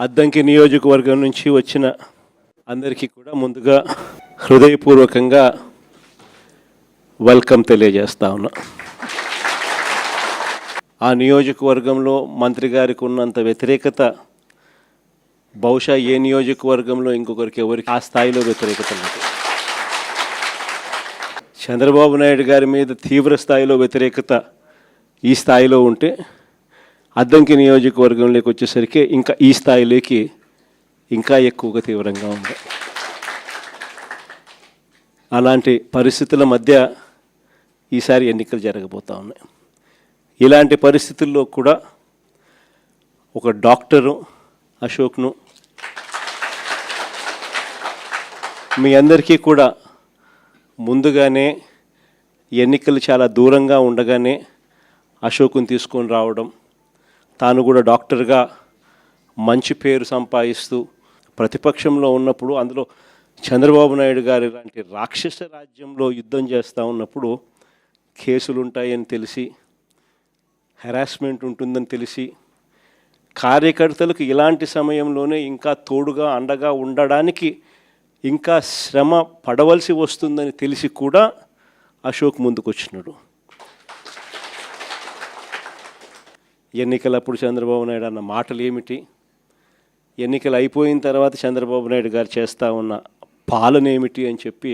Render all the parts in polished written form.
అద్దంకి నియోజకవర్గం నుంచి వచ్చిన అందరికీ కూడా ముందుగా హృదయపూర్వకంగా వెల్కమ్ తెలియజేస్తా ఉన్నా. ఆ నియోజకవర్గంలో మంత్రి గారికి ఉన్నంత వ్యతిరేకత బహుశా ఏ నియోజకవర్గంలో ఇంకొకరికి ఎవరికి ఆ స్థాయిలో వ్యతిరేకత లేదు. చంద్రబాబు నాయుడు గారి మీద తీవ్ర స్థాయిలో వ్యతిరేకత ఈ స్థాయిలో ఉంటే అద్దంకి నియోజకవర్గంలోకి వచ్చేసరికి ఇంకా ఈ స్థాయిలోకి ఇంకా ఎక్కువగా తీవ్రంగా ఉంది. అలాంటి పరిస్థితుల మధ్య ఈసారి ఎన్నికలు జరగబోతూ ఉన్నాయి. ఇలాంటి పరిస్థితుల్లో కూడా ఒక డాక్టరు అశోక్ను మీ అందరికీ కూడా ముందుగానే ఎన్నికలు చాలా దూరంగా ఉండగానే అశోక్ని తీసుకొని రావడం, తాను కూడా డాక్టర్గా మంచి పేరు సంపాదిస్తూ ప్రతిపక్షంలో ఉన్నప్పుడు, అందులో చంద్రబాబు నాయుడు గారి లాంటి రాక్షస రాజ్యంలో యుద్ధం చేస్తూ ఉన్నప్పుడు కేసులు ఉంటాయని తెలిసి, హెరాస్మెంట్ ఉంటుందని తెలిసి, కార్యకర్తలకు ఇలాంటి సమయంలోనే ఇంకా తోడుగా అండగా ఉండడానికి ఇంకా శ్రమ పడవలసి వస్తుందని తెలిసి కూడా అశోక్ ముందుకొచ్చినాడు. ఎన్నికలప్పుడు చంద్రబాబు నాయుడు అన్న మాటలు ఏమిటి, ఎన్నికలు అయిపోయిన తర్వాత చంద్రబాబు నాయుడు గారు చేస్తూ ఉన్న పాలన ఏమిటి అని చెప్పి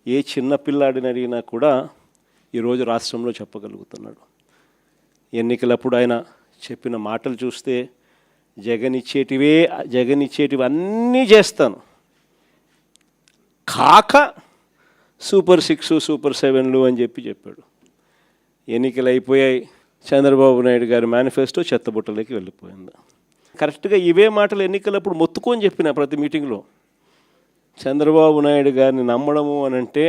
ఏ చిన్న పిల్లాడిని అడిగినా కూడా ఈరోజు రాష్ట్రంలో చెప్పగలుగుతున్నాడు. ఎన్నికలప్పుడు ఆయన చెప్పిన మాటలు చూస్తే జగన్ ఇచ్చేటివి అన్నీ చేస్తాను, కాక సూపర్ 6 సూపర్ 7లు అని చెప్పాడు. ఎన్నికలు అయిపోయాయి, చంద్రబాబు నాయుడు గారి మేనిఫెస్టో చెత్తబుట్టలోకి వెళ్ళిపోయింది. కరెక్ట్గా ఇవే మాటలు ఎన్నికలప్పుడు మొత్తుకొని చెప్పిన ప్రతి మీటింగ్లో, చంద్రబాబు నాయుడు గారిని నమ్మడము అని అంటే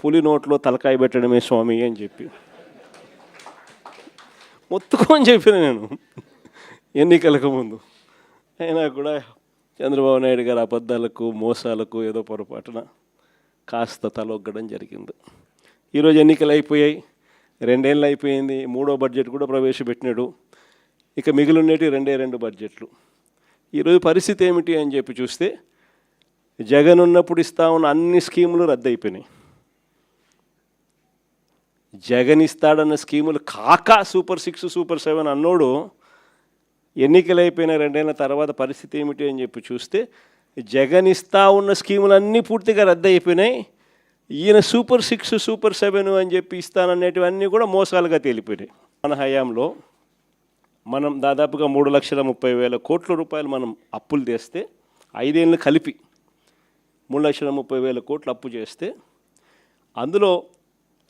పులి నోట్లో తలకాయ పెట్టడమే స్వామి అని చెప్పి మొత్తుకొని చెప్పిన నేను ఎన్నికలకు ముందు. అయినా కూడా చంద్రబాబు నాయుడు గారి అబద్ధాలకు మోసాలకు ఏదో పొరపాటున కాస్త తలొగ్గడం జరిగింది. ఈరోజు ఎన్నికలు అయిపోయాయి, 2 ఏళ్ళు అయిపోయింది, 3వ బడ్జెట్ కూడా ప్రవేశపెట్టినాడు. ఇక మిగిలినటి 2 బడ్జెట్లు. ఈరోజు పరిస్థితి ఏమిటి అని చెప్పి చూస్తే, జగన్ ఉన్నప్పుడు ఇస్తా ఉన్న అన్ని స్కీములు రద్దయిపోయినాయి. జగన్ ఇస్తాడన్న స్కీములు కాక సూపర్ 6 సూపర్ 7 అన్నోడు ఎన్నికలు అయిపోయిన 2 ఏళ్ళ తర్వాత పరిస్థితి ఏమిటి అని చెప్పి చూస్తే, జగన్ ఇస్తా ఉన్న స్కీములన్నీ పూర్తిగా రద్దయిపోయినాయి. ఈయన సూపర్ 6 సూపర్ 7 అని చెప్పి ఇస్తాననేటివన్నీ కూడా మోసాలుగా తేలిపోయినాయి. మన హయాంలో మనం దాదాపుగా 3,30,000 కోట్ల రూపాయలు మనం అప్పులు తెస్తే, 5 ఏళ్ళు కలిపి 3,30,000 కోట్లు అప్పు చేస్తే, అందులో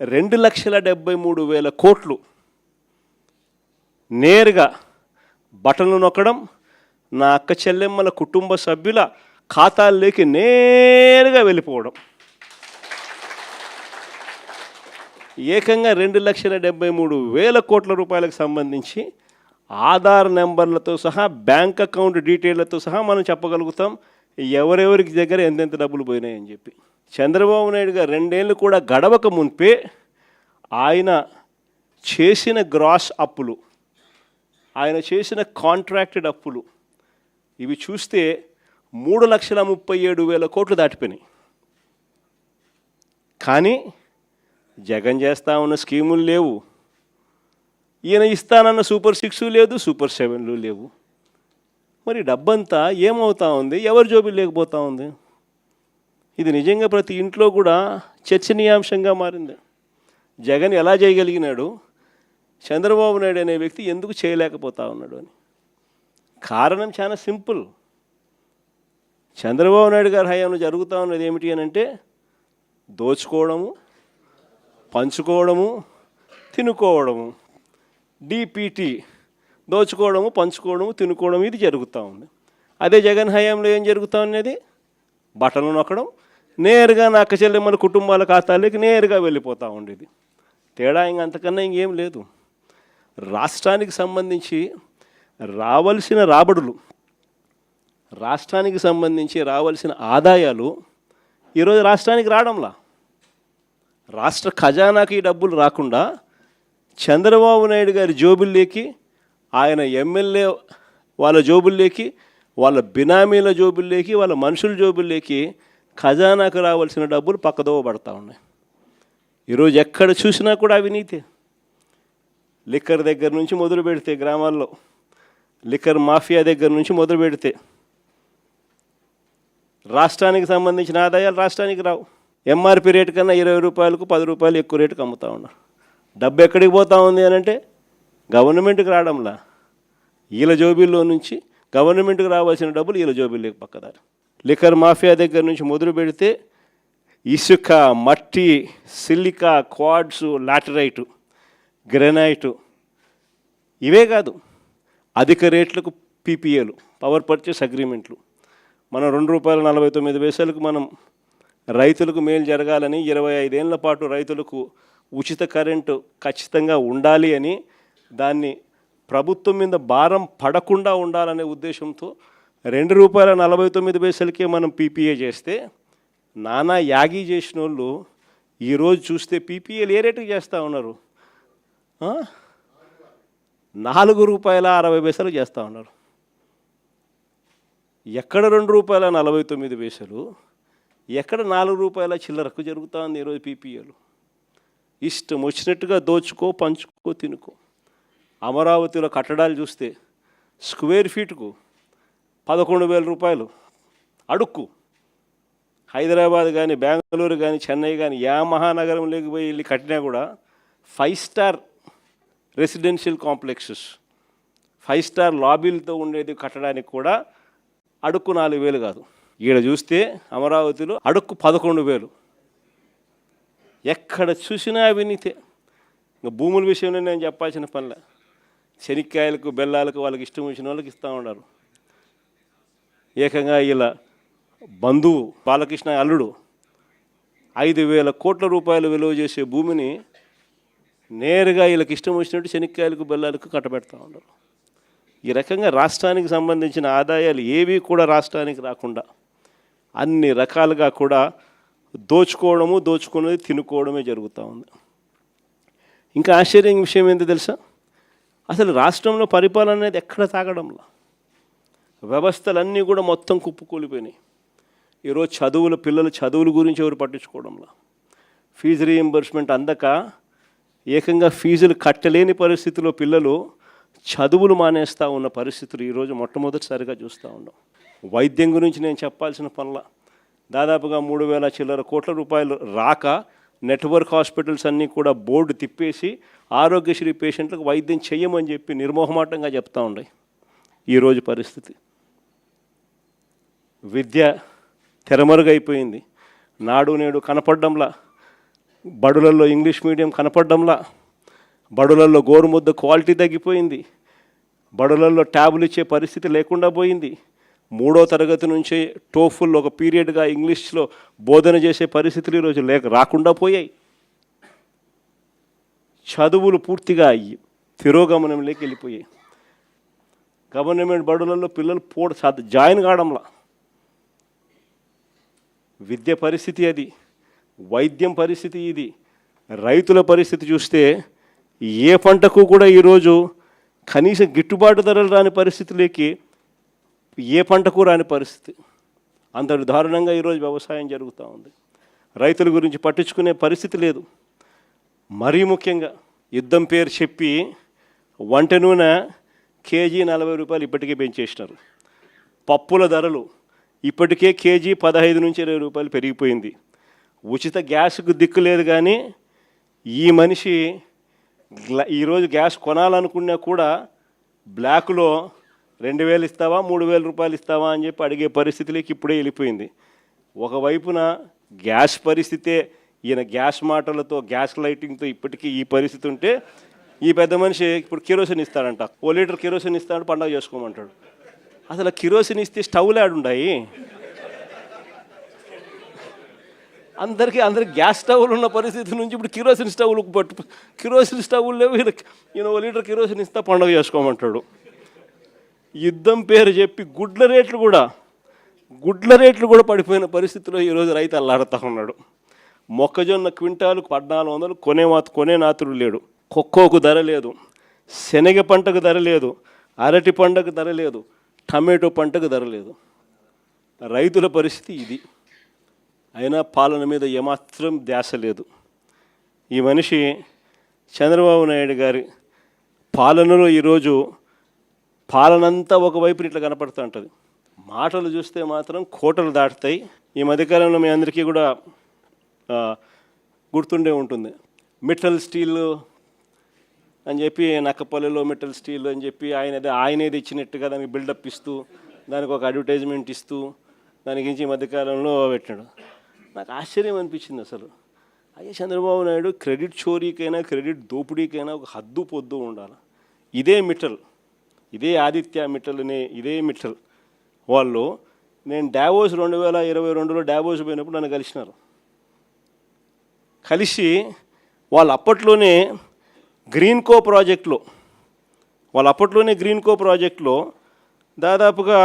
2,73,000 కోట్లు నేరుగా బటన్లు నొక్కడం, నా అక్క చెల్లెమ్మల కుటుంబ సభ్యుల ఖాతాల్లోకి నేరుగా వెళ్ళిపోవడం. ఏకంగా 2,73,000 కోట్ల రూపాయలకు సంబంధించి ఆధార్ నెంబర్లతో సహా, బ్యాంక్ అకౌంట్ డీటెయిల్లతో సహా మనం చెప్పగలుగుతాం ఎవరెవరికి దగ్గర ఎంతెంత డబ్బులు పోయినాయని చెప్పి. చంద్రబాబు నాయుడు గారు 2 ఏళ్ళు కూడా గడవక మునిపే ఆయన చేసిన గ్రాస్ అప్పులు, ఆయన చేసిన కాంట్రాక్టెడ్ అప్పులు, ఇవి చూస్తే 3,37,000 కోట్లు దాటిపోయినాయి. కానీ జగన్ చేస్తా ఉన్న స్కీములు లేవు, ఈయన ఇస్తానన్న సూపర్ 6 లేదు, సూపర్ 7లు లేవు. మరి డబ్బంతా ఏమవుతా ఉంది, ఎవరి జోబులు లేకపోతా ఉంది? ఇది నిజంగా ప్రతి ఇంట్లో కూడా చర్చనీయాంశంగా మారింది. జగన్ ఎలా చేయగలిగినాడు, చంద్రబాబు నాయుడు అనే వ్యక్తి ఎందుకు చేయలేకపోతా ఉన్నాడు అని. కారణం చాలా సింపుల్. చంద్రబాబు నాయుడు గారి హయాంలో జరుగుతూ ఉన్నది ఏమిటి అని అంటే, దోచుకోవడము, పంచుకోవడము, తినుకోవడము. డిపిటి, దోచుకోవడము, పంచుకోవడము, తినుకోవడం, ఇది జరుగుతూ ఉంది. అదే జగన్ హయాంలో ఏం జరుగుతూ ఉన్నది, బటన్లు నొక్కడం, నేరుగా నా అక్క చెల్లెమ్మల కుటుంబాల ఖాతాలోకి నేరుగా వెళ్ళిపోతూ ఉండేది. తేడా అంతకన్నా ఇంకేం లేదు. రాష్ట్రానికి సంబంధించి రావాల్సిన రాబడులు, రాష్ట్రానికి సంబంధించి రావాల్సిన ఆదాయాలు ఈరోజు రాష్ట్రానికి రావడంలా. రాష్ట్ర ఖజానాకి డబ్బులు రాకుండా చంద్రబాబు నాయుడు గారి జోబుల్లోకి ఆయన ఎమ్మెల్యే వాళ్ళ జోబుల్లోకి, వాళ్ళ బినామీల జోబుల్లోకి, వాళ్ళ మనుషుల జోబుల్లోకి ఖజానాకు రావాల్సిన డబ్బులు పక్కదోవ పడతా ఉన్నాయి. ఈరోజు ఎక్కడ చూసినా కూడా అవినీతి. లిక్కర్ దగ్గర నుంచి మొదలు పెడితే, గ్రామాల్లో లిక్కర్ మాఫియా దగ్గర నుంచి మొదలు పెడితే రాష్ట్రానికి సంబంధించిన ఆదాయాలు రాష్ట్రానికి రావు. ఎంఆర్పి రేటు కన్నా 20 రూపాయలకు 10 రూపాయలు ఎక్కువ రేటుకి అమ్ముతూ ఉన్నారు. డబ్బు ఎక్కడికి పోతా ఉంది అని అంటే గవర్నమెంట్కి రావడంలా, వీళ్ళ జోబీల్లో నుంచి గవర్నమెంట్కి రావాల్సిన డబ్బులు వీళ్ళ జోబీల్లోకి పక్కదారు. లిక్కర్ మాఫియా దగ్గర నుంచి మొదలు పెడితే ఇసుక, మట్టి, సిలికా, క్వాడ్స్, లాటరైటు, గ్రెనైటు, ఇవే కాదు అధిక రేట్లకు పీపీఏలు, పవర్ పర్చేస్ అగ్రిమెంట్లు. మనం ₹2.49 మనం రైతులకు మేలు జరగాలని 25 ఏళ్ల పాటు రైతులకు ఉచిత కరెంటు ఖచ్చితంగా ఉండాలి అని, దాన్ని ప్రభుత్వం మీద భారం పడకుండా ఉండాలనే ఉద్దేశంతో ₹2.49కే మనం పీపీఏ చేస్తే, నానా యాగి చేసిన వాళ్ళు ఈరోజు చూస్తే పీపీఏలు ఏ రేటుకి చేస్తూ ఉన్నారు? ₹4.60 చేస్తూ ఉన్నారు. ఎక్కడ ₹2.49, ఎక్కడ ₹4 చిల్లరకు జరుగుతూ ఉంది ఈరోజు పీపీఏలు. ఇష్టం వచ్చినట్టుగా దోచుకో, పంచుకో, తినుకో. అమరావతిలో కట్టడాలు చూస్తే స్క్వేర్ ఫీట్కు ₹11,000 అడుక్కు. హైదరాబాద్ కానీ, బెంగళూరు కానీ, చెన్నై కానీ, మహానగరంలోకి పోయి వెళ్ళి కట్టినా కూడా 5 స్టార్ రెసిడెన్షియల్ కాంప్లెక్సెస్, 5 స్టార్ లాబీలతో ఉండేది కట్టడానికి కూడా అడుక్కు 4,000 కాదు. ఈడ చూస్తే అమరావతిలో అడుక్కు 11,000. ఎక్కడ చూసినా అవినీతే. ఇంకా భూముల విషయంలో నేను చెప్పాల్సిన పనిలే. శనిక్కాయలకు, బెల్లాలకు వాళ్ళకి ఇష్టం వచ్చిన వాళ్ళకి ఇస్తూ ఉన్నారు. ఏకంగా ఇలా బంధువు బాలకృష్ణ అల్లుడు 5,000 కోట్ల రూపాయలు విలువ చేసే భూమిని నేరుగా వీళ్ళకి ఇష్టం వచ్చినట్టు శనిక్కాయలకు, బెల్లాలకు కట్టబెడతా ఉన్నారు. ఈ రకంగా రాష్ట్రానికి సంబంధించిన ఆదాయాలు ఏవి కూడా రాష్ట్రానికి రాకుండా అన్ని రకాలుగా కూడా దోచుకోవడము, దోచుకున్నది తినుకోవడమే జరుగుతూ ఉంది. ఇంకా ఆశ్చర్యం విషయం ఏంటి తెలుసా? అసలు రాష్ట్రంలో పరిపాలన అనేది ఎక్కడ తాగడంలా, వ్యవస్థలన్నీ కూడా మొత్తం కుప్పకూలిపోయినాయి. ఈరోజు పిల్లల చదువుల గురించి ఎవరు పట్టించుకోవడంలా, ఫీజు రీయింబర్స్మెంట్ అందక ఏకంగా ఫీజులు కట్టలేని పరిస్థితిలో పిల్లలు చదువులు మానేస్తూ ఉన్న పరిస్థితులు ఈరోజు మొట్టమొదటిసారిగా చూస్తూ ఉన్నాం. వైద్యం గురించి నేను చెప్పాల్సిన పనుల దాదాపుగా 3,000 చిల్లర కోట్ల రూపాయలు రాక నెట్వర్క్ హాస్పిటల్స్ అన్నీ కూడా బోర్డు తిప్పేసి ఆరోగ్యశ్రీ పేషెంట్లకు వైద్యం చెయ్యమని చెప్పి నిర్మోహమాటంగా చెప్తూ ఉన్నాయి. ఈరోజు పరిస్థితి విద్య తెరమరుగైపోయింది. నాడు నేడు కనపడ్డంలా, బడులలో ఇంగ్లీష్ మీడియం కనపడ్డంలా, బడులలో గోరుముద్ద క్వాలిటీ తగ్గిపోయింది, బడులలో ట్యాబులు ఇచ్చే పరిస్థితి లేకుండా పోయింది. 3వ తరగతి నుంచే టోఫుల్ ఒక పీరియడ్గా ఇంగ్లీష్లో బోధన చేసే పరిస్థితులు ఈరోజు రాకుండా పోయాయి. చదువులు పూర్తిగా తిరోగమనంలోకి వెళ్ళిపోయాయి. గవర్నమెంట్ బడులలో పిల్లలు జాయిన్ కావడంలా. విద్య పరిస్థితి అది, వైద్యం పరిస్థితి ఇది. రైతుల పరిస్థితి చూస్తే ఏ పంటకు కూడా ఈరోజు కనీసం గిట్టుబాటు ధరలు రాని పరిస్థితిలోకి, ఏ పంటకు రాని పరిస్థితి. అంతటి దారుణంగా ఈరోజు వ్యవసాయం జరుగుతూ ఉంది. రైతుల గురించి పట్టించుకునే పరిస్థితి లేదు. మరీ ముఖ్యంగా యుద్ధం పేరు చెప్పి వంట నూనె కేజీ ₹40 ఇప్పటికే పెంచేసినారు. పప్పుల ధరలు ఇప్పటికే కేజీ 15 నుంచి ₹20 పెరిగిపోయింది. ఉచిత గ్యాస్కు దిక్కు లేదు. కానీ ఈ మనిషి ఈరోజు గ్యాస్ కొనాలనుకున్నా కూడా బ్లాక్లో 2,000 ఇస్తావా, ₹3,000 ఇస్తావా అని చెప్పి అడిగే పరిస్థితిలోకి ఇప్పుడే వెళ్ళిపోయింది. ఒకవైపున గ్యాస్ పరిస్థితే, ఈయన గ్యాస్ మాటలతో, గ్యాస్ లైటింగ్తో ఇప్పటికీ ఈ పరిస్థితి ఉంటే, ఈ పెద్ద మనిషి ఇప్పుడు కిరోసిన్ ఇస్తాడంట. 1 లీటర్ కిరోసిన్ ఇస్తాడు, పండగ చేసుకోమంటాడు. అసలు కిరోసిన్ ఇస్తే స్టవ్లు ఆడుండాయి. అందరికీ గ్యాస్ స్టవ్లు ఉన్న పరిస్థితి నుంచి ఇప్పుడు కిరోసిన్ స్టవ్లు లేవు. ఈయన 1 లీటర్ కిరోసిన్ ఇస్తా, పండగ చేసుకోమంటాడు. యుద్ధం పేరు చెప్పి గుడ్ల రేట్లు కూడా పడిపోయిన పరిస్థితిలో ఈరోజు రైతు అల్లాడుతూ ఉన్నాడు. మొక్కజొన్న క్వింటాలకు 1,400 కొనే నాతుడు లేడు. కొక్కోకు ధర లేదు, శనగ పంటకు ధర లేదు, అరటి పంటకు ధర లేదు, టమాటో పంటకు ధర లేదు. రైతుల పరిస్థితి ఇది. అయినా పాలన మీద ఏమాత్రం ధ్యాస లేదు. ఈ మనిషి చంద్రబాబు నాయుడు గారి పాలనలో ఈరోజు పాలనంతా ఒకవైపు ఇట్లా కనపడుతూ ఉంటుంది. మాటలు చూస్తే మాత్రం కోటలు దాటుతాయి. ఈ మధ్యకాలంలో మీ అందరికీ కూడా గుర్తుండే ఉంటుంది. మిట్టల్ స్టీల్ అని చెప్పి, నక్కపల్లిలో మిట్టల్ స్టీల్ అని చెప్పి ఆయనేది ఇచ్చినట్టుగా దానికి బిల్డప్ ఇస్తూ, దానికి ఒక అడ్వర్టైజ్మెంట్ ఇస్తూ దాని గురించి ఈ మధ్యకాలంలో పెట్టాడు. నాకు ఆశ్చర్యం అనిపించింది అసలు. అయ్యే చంద్రబాబు నాయుడు క్రెడిట్ చోరీకైనా క్రెడిట్ దోపిడీకైనా ఒక హద్దు పొద్దు ఉండాలి. ఇదే మిట్టల్, ఇదే ఆదిత్య మిట్టల్ ఇదే మిట్టల్ వాళ్ళు, నేను డావోస్ 2022లో డావోస్ పోయినప్పుడు నన్ను కలిసినారు. కలిసి వాళ్ళు అప్పట్లోనే గ్రీన్కో ప్రాజెక్టులో దాదాపుగా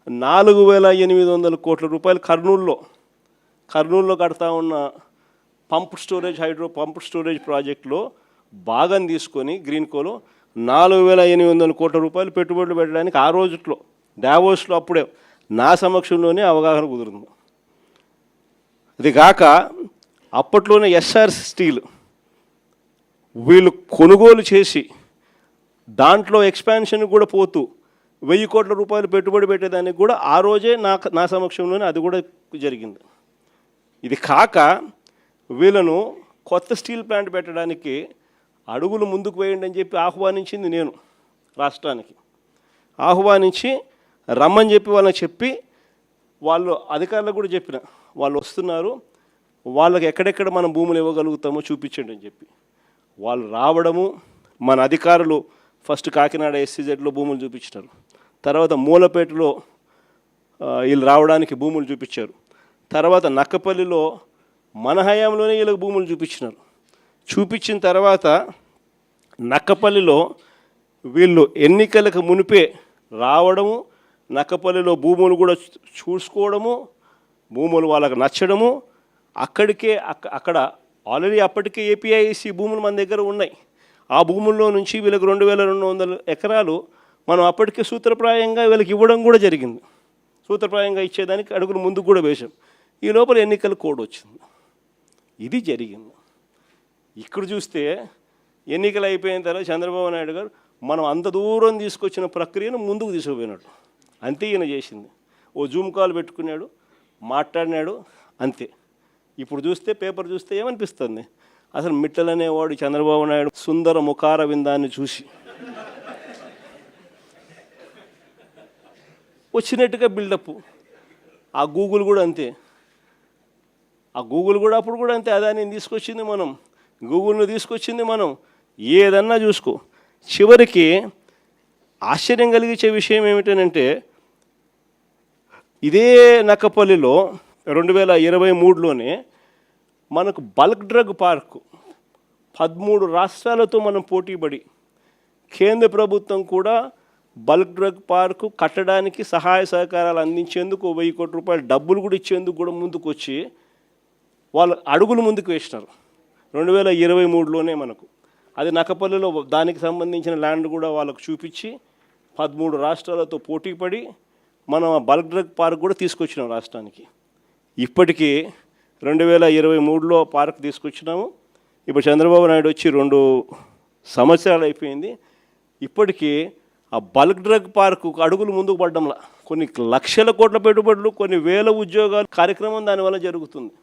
4,800 కోట్ల రూపాయలు కర్నూలులో కడతా ఉన్న పంప్ స్టోరేజ్ ప్రాజెక్టులో భాగం తీసుకొని గ్రీన్కోలో 4,800 కోట్ల రూపాయలు పెట్టుబడులు పెట్టడానికి ఆ రోజుట్లో డావోస్లో అప్పుడే నా సమక్షంలోనే అవగాహన కుదురుంది. అది కాక అప్పట్లోనే ఎస్ఆర్ స్టీల్ వీళ్ళు కొనుగోలు చేసి దాంట్లో ఎక్స్పాన్షన్ కూడా పోతూ 1,000 కోట్ల రూపాయలు పెట్టుబడి పెట్టేదానికి కూడా ఆ రోజే నా సమక్షంలోనే అది కూడా జరిగింది. ఇది కాక వీళ్ళను కొత్త స్టీల్ ప్లాంట్ పెట్టడానికి అడుగులు ముందుకు వేయండి అని చెప్పి ఆహ్వానించింది నేను. రాష్ట్రానికి ఆహ్వానించి రమ్మని చెప్పి వాళ్ళకి చెప్పి, వాళ్ళు అధికారులకు కూడా చెప్పిన, వాళ్ళు వస్తున్నారు, వాళ్ళకి ఎక్కడెక్కడ మనం భూములు ఇవ్వగలుగుతామో చూపించండి అని చెప్పి వాళ్ళు రావడము. మన అధికారులు ఫస్ట్ కాకినాడ SCZలో భూములు చూపించినారు, తర్వాత మూలపేటలో వీళ్ళు రావడానికి భూములు చూపించారు, తర్వాత నక్కపల్లిలో మన హయాంలోనే వీళ్ళకి భూములు చూపించినారు. చూపించిన తర్వాత నక్కపల్లిలో వీళ్ళు ఎన్నికలకు మునిపే రావడము, నక్కపల్లిలో భూములు కూడా చూసుకోవడము, భూములు వాళ్ళకు నచ్చడము, అక్కడ ఆల్రెడీ అప్పటికే APIC భూములు మన దగ్గర ఉన్నాయి. ఆ భూముల్లో నుంచి వీళ్ళకి 2,200 ఎకరాలు మనం అప్పటికే సూత్రప్రాయంగా వీళ్ళకి ఇవ్వడం కూడా జరిగింది. సూత్రప్రాయంగా ఇచ్చేదానికి అడుగులు ముందుకు కూడా వేశాం. ఈ లోపల ఎన్నికల కోడ్ వచ్చింది. ఇది జరిగింది. ఇక్కడ చూస్తే ఎన్నికలు అయిపోయిన తర్వాత చంద్రబాబు నాయుడు గారు మనం అంత దూరం తీసుకొచ్చిన ప్రక్రియను ముందుకు తీసుకుపోయినాడు. అంతే ఈయన చేసింది. ఓ జూమ్ కాల్ పెట్టుకున్నాడు, మాట్లాడినాడు, అంతే. ఇప్పుడు చూస్తే పేపర్ చూస్తే ఏమనిపిస్తుంది, అసలు మిట్టల్ అనేవాడు చంద్రబాబు నాయుడు సుందర ముఖార విందాన్ని చూసి వచ్చినట్టుగా బిల్డప్. ఆ గూగుల్ కూడా అంతే, అప్పుడు కూడా అంతే. అదాన్ని తీసుకొచ్చింది మనం, గూగుల్ను తీసుకొచ్చింది మనం. ఏదన్నా చూసుకో. చివరికి ఆశ్చర్యం కలిగించే విషయం ఏమిటనంటే, ఇదే నక్కపల్లిలో 2023లోనే మనకు బల్క్ డ్రగ్ పార్కు 13 రాష్ట్రాలతో మనం పోటీపడి కేంద్ర ప్రభుత్వం కూడా బల్క్ డ్రగ్ పార్కు కట్టడానికి సహాయ సహకారాలు అందించేందుకు 1,000 కోట్ల రూపాయలు డబ్బులు కూడా ఇచ్చేందుకు కూడా ముందుకు వచ్చి వాళ్ళు అడుగులు ముందుకు వేసినారు 2023లోనే. మనకు అది నక్కపల్లిలో దానికి సంబంధించిన ల్యాండ్ కూడా వాళ్ళకు చూపించి 13 రాష్ట్రాలతో పోటీపడి మనం ఆ బల్క్ డ్రగ్ పార్క్ కూడా తీసుకొచ్చినాం రాష్ట్రానికి. ఇప్పటికీ 2023లో పార్క్ తీసుకొచ్చినాము. ఇప్పుడు చంద్రబాబు నాయుడు వచ్చి 2 సంవత్సరాలు అయిపోయింది. ఇప్పటికీ ఆ బల్క్ డ్రగ్ పార్కు అడుగులు ముందుకు పడ్డంలా కొన్ని లక్షల కోట్ల పెట్టుబడులు, కొన్ని వేల ఉద్యోగాలు కార్యక్రమం దానివల్ల జరుగుతుంది.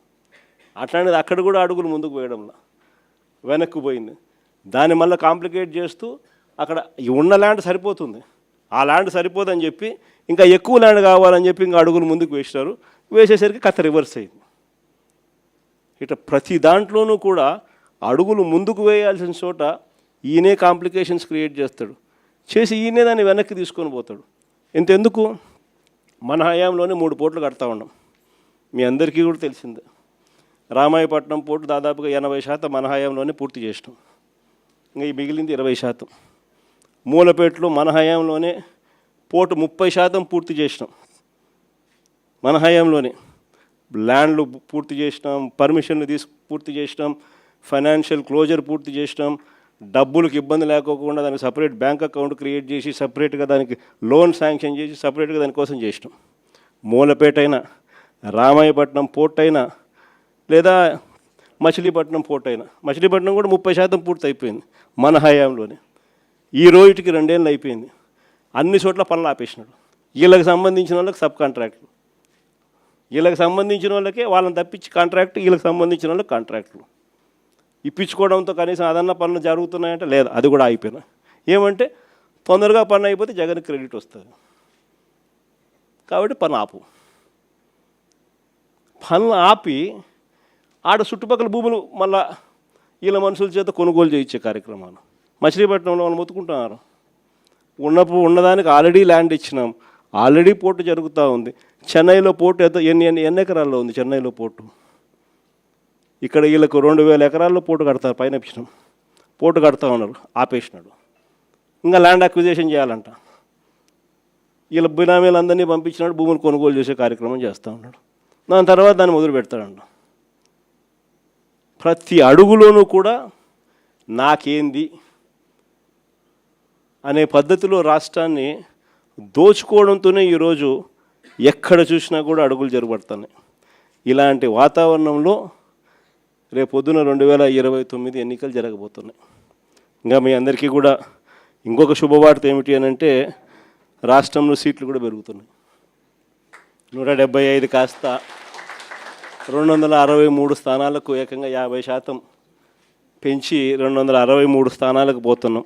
అట్లాంటిది అక్కడ కూడా అడుగులు ముందుకు వేయడంలా వెనక్కి పోయింది. దాన్ని మళ్ళీ కాంప్లికేట్ చేస్తూ అక్కడ ఉన్న ల్యాండ్ సరిపోతుంది, ఆ ల్యాండ్ సరిపోదని చెప్పి ఇంకా ఎక్కువ ల్యాండ్ కావాలని చెప్పి ఇంకా అడుగులు ముందుకు వేసినారు. వేసేసరికి కథ రివర్స్ అయింది. ఇట్లా ప్రతి దాంట్లోనూ కూడా అడుగులు ముందుకు వేయాల్సిన చోట ఈయనే కాంప్లికేషన్స్ క్రియేట్ చేస్తాడు, చేసి ఈయనే దాన్ని వెనక్కి తీసుకొని పోతాడు. ఇంతెందుకు, మన హయాంలోనే 3 పోర్టులు కడతా ఉన్నాం. మీ అందరికీ కూడా తెలిసిందే. రామాయపట్నం పోర్టు దాదాపుగా 80% మన హయాంలోనే పూర్తి చేసినాం. ఇంకా ఈ మిగిలింది 20%. మూలపేటలో మన హయాంలోనే పోర్టు 30% పూర్తి చేసినాం. మన హయాంలోనే ల్యాండ్లు పూర్తి చేసినాం, పర్మిషన్లు పూర్తి చేసినాం, ఫైనాన్షియల్ క్లోజర్ పూర్తి చేసినాం, డబ్బులకు ఇబ్బంది లేకోకుండా దానికి సపరేట్ బ్యాంక్ అకౌంట్ క్రియేట్ చేసి సపరేట్గా దానికి లోన్ శాంక్షన్ చేసి సపరేట్గా దానికోసం చేసినాం. మూలపేట అయినా, రామాయపట్నం పోర్ట్ అయినా, లేదా మచిలీపట్నం పోర్ట్ అయినా. మచిలీపట్నం కూడా 30% పూర్తి అయిపోయింది మన హయాంలోనే. ఈ రోజుకి 2 ఏళ్ళు అయిపోయింది. అన్ని చోట్ల పనులు ఆపేసినాడు. వీళ్ళకి సంబంధించిన వాళ్ళకి సబ్ కాంట్రాక్టులు, వీళ్ళకి సంబంధించిన వాళ్ళకే వాళ్ళని తప్పించి కాంట్రాక్ట్, వీళ్ళకి సంబంధించిన వాళ్ళకి కాంట్రాక్టులు ఇప్పించుకోవడంతో కనీసం అదన్న పనులు జరుగుతున్నాయంటే లేదు, అది కూడా అయిపోయినా. ఏమంటే తొందరగా పని అయిపోతే జగన్ క్రెడిట్ వస్తుంది కాబట్టి పని ఆపు. పనులు ఆపి ఆడ చుట్టుపక్కల భూములు మళ్ళా వీళ్ళ మనుషుల చేత కొనుగోలు చేయించే కార్యక్రమాలు. మచిలీపట్నంలో వాళ్ళు మొత్తుకుంటున్నారు. ఉన్నదానికి ఆల్రెడీ ల్యాండ్ ఇచ్చినాం, ఆల్రెడీ పోర్టు జరుగుతూ ఉంది. చెన్నైలో పోర్టు ఎన్ని ఎకరాల్లో ఉంది చెన్నైలో పోర్టు? ఇక్కడ వీళ్ళకు 2000 ఎకరాల్లో పోర్టు కడతారు, పైన ఇచ్చినాం. పోర్టు కడతా ఉన్నారు, ఆపేసినాడు. ఇంకా ల్యాండ్ అక్విజిషన్ చేయాలంట. వీళ్ళ బినామీలందరినీ పంపించినాడు, భూములు కొనుగోలు చేసే కార్యక్రమం చేస్తూ ఉన్నాడు. దాని తర్వాత దాన్ని మొదలు పెడతాడంట. ప్రతి అడుగులోనూ కూడా నాకేంది అనే పద్ధతిలో రాష్ట్రాన్ని దోచుకోవడంతోనే ఈరోజు ఎక్కడ చూసినా కూడా అడుగులు జరగబడుతున్నాయి. ఇలాంటి వాతావరణంలో రేపొద్దున 2029 ఎన్నికలు జరగబోతున్నాయి. ఇంకా మీ అందరికీ కూడా ఇంకొక శుభవార్త ఏమిటి అని అంటే, రాష్ట్రంలో సీట్లు కూడా పెరుగుతున్నాయి. 175 కాస్త 263 స్థానాలకు ఏకంగా 50% పెంచి 263 స్థానాలకు పోతున్నాం.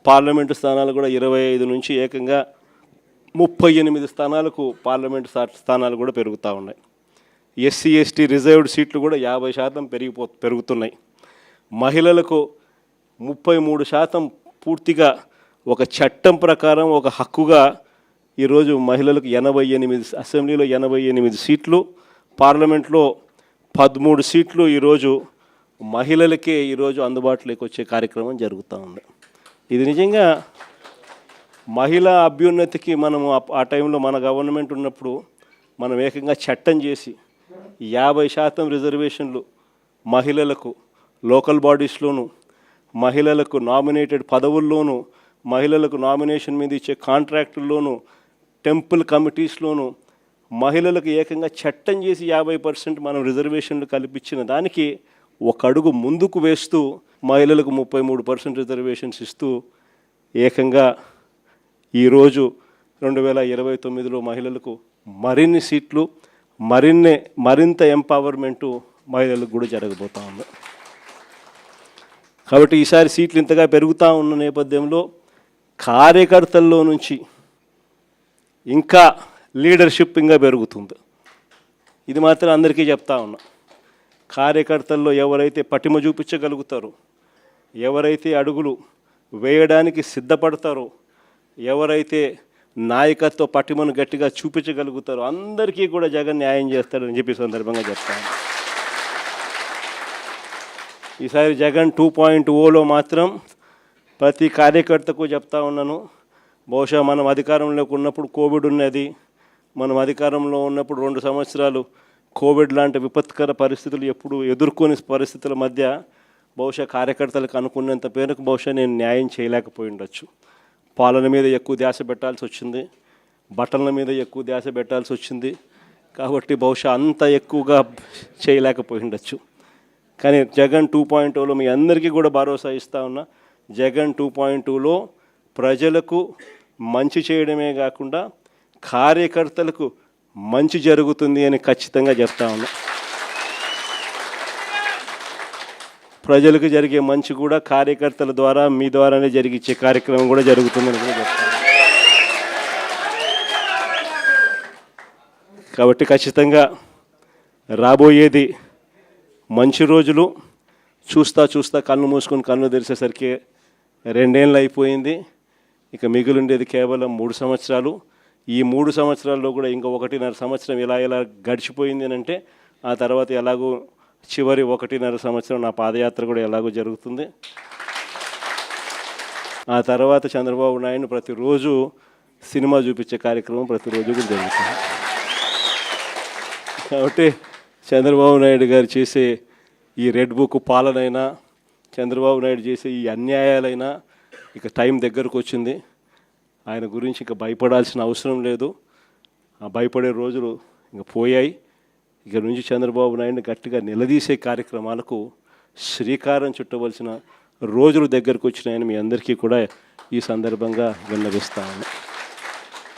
పార్లమెంటు స్థానాలు కూడా 25 నుంచి ఏకంగా 38 స్థానాలకు పార్లమెంటు స్థానాలు కూడా పెరుగుతూ ఉన్నాయి. ఎస్సీ ఎస్టీ రిజర్వ్డ్ సీట్లు కూడా 50% పెరుగుతున్నాయి. మహిళలకు 33% పూర్తిగా ఒక చట్టం ప్రకారం ఒక హక్కుగా ఈరోజు మహిళలకు 88 అసెంబ్లీలో 88 సీట్లు, పార్లమెంట్లో 13 సీట్లు ఈరోజు మహిళలకే ఈరోజు అందుబాటులోకి వచ్చే కార్యక్రమం జరుగుతూ ఉంది. ఇది నిజంగా మహిళా అభ్యున్నతికి మనము ఆ టైంలో మన గవర్నమెంట్ ఉన్నప్పుడు మనం ఏకంగా చట్టం చేసి 50% రిజర్వేషన్లు మహిళలకు లోకల్ బాడీస్లోను, మహిళలకు నామినేటెడ్ పదవుల్లోనూ, మహిళలకు నామినేషన్ మీద ఇచ్చే కాంట్రాక్టుల్లోనూ, టెంపుల్ కమిటీస్లోనూ మహిళలకు ఏకంగా చట్టం చేసి 50% మనం రిజర్వేషన్లు కల్పించిన దానికి ఒక అడుగు ముందుకు వేస్తూ మహిళలకు 33% రిజర్వేషన్స్ ఇస్తూ ఏకంగా ఈరోజు 2029లో మహిళలకు మరిన్ని సీట్లు, మరింత ఎంపవర్మెంటు మహిళలకు కూడా జరగబోతూ ఉంది. కాబట్టి ఈసారి సీట్లు ఇంతగా పెరుగుతూ ఉన్న నేపథ్యంలో కార్యకర్తల్లో నుంచి ఇంకా లీడర్షిప్ ఇంకా పెరుగుతుంది. ఇది మాత్రం అందరికీ చెప్తా ఉన్నా. కార్యకర్తల్లో ఎవరైతే పటిమ చూపించగలుగుతారో, ఎవరైతే అడుగులు వేయడానికి సిద్ధపడతారో, ఎవరైతే నాయకత్వ పటిమను గట్టిగా చూపించగలుగుతారో అందరికీ కూడా జగన్ న్యాయం చేస్తాడని చెప్పి సందర్భంగా చెప్తాను. ఈసారి జగన్ 2.0లో మాత్రం ప్రతి కార్యకర్తకు చెప్తా ఉన్నాను. బహుశా మనం అధికారంలోకి ఉన్నప్పుడు కోవిడ్ ఉన్నది, మనం అధికారంలో ఉన్నప్పుడు 2 సంవత్సరాలు కోవిడ్ లాంటి విపత్కర పరిస్థితులు ఎప్పుడు ఎదుర్కొని పరిస్థితుల మధ్య బహుశా కార్యకర్తలకు అనుకున్నంత పేరుకు బహుశా నేను న్యాయం చేయలేకపోయి ఉండొచ్చు. పాలన మీద ఎక్కువ ధ్యాస పెట్టాల్సి వచ్చింది, బట్టల మీద ఎక్కువ ధ్యాస పెట్టాల్సి వచ్చింది. కాబట్టి బహుశా అంత ఎక్కువగా చేయలేకపోయి ఉండొచ్చు. కానీ జగన్ 2.0లో మీ అందరికీ కూడా భరోసా ఇస్తా ఉన్నా. జగన్ 2.0లో ప్రజలకు మంచి చేయడమే కాకుండా కార్యకర్తలకు మంచి జరుగుతుంది అని ఖచ్చితంగా చెప్తా ఉన్నా. ప్రజలకు జరిగే మంచి కూడా కార్యకర్తల ద్వారా మీ ద్వారానే జరిగించే కార్యక్రమం కూడా జరుగుతుందని కూడా చెప్తాను. కాబట్టి ఖచ్చితంగా రాబోయేది మంచి రోజులు. చూస్తా కళ్ళు మూసుకొని కళ్ళు తెరిచేసరికి 2 ఏళ్ళు అయిపోయింది. ఇక మిగిలిండేది కేవలం 3 సంవత్సరాలు. ఈ 3 సంవత్సరాల్లో కూడా ఇంకా 1.5 సంవత్సరం ఎలా గడిచిపోయింది అని అంటే, ఆ తర్వాత ఎలాగో చివరి 1.5 సంవత్సరం నా పాదయాత్ర కూడా ఎలాగో జరుగుతుంది. ఆ తర్వాత చంద్రబాబు నాయుడు ప్రతిరోజు సినిమా చూపించే కార్యక్రమం ప్రతిరోజు కూడా జరుగుతుంది. కాబట్టి చంద్రబాబు నాయుడు గారు చేసే ఈ రెడ్ బుక్ పాలనైనా, చంద్రబాబు నాయుడు చేసే ఈ అన్యాయాలైనా ఇక టైం దగ్గరకు వచ్చింది. ఆయన గురించి ఇక భయపడాల్సిన అవసరం లేదు. ఆ భయపడే రోజులు ఇంక పోయాయి. ఇక నుంచి చంద్రబాబు నాయుడిని గట్టిగా నిలదీసే కార్యక్రమాలకు శ్రీకారం చుట్టవలసిన రోజులు దగ్గరకు వచ్చినాయని మీ అందరికీ కూడా ఈ సందర్భంగా విన్నవిస్తాను.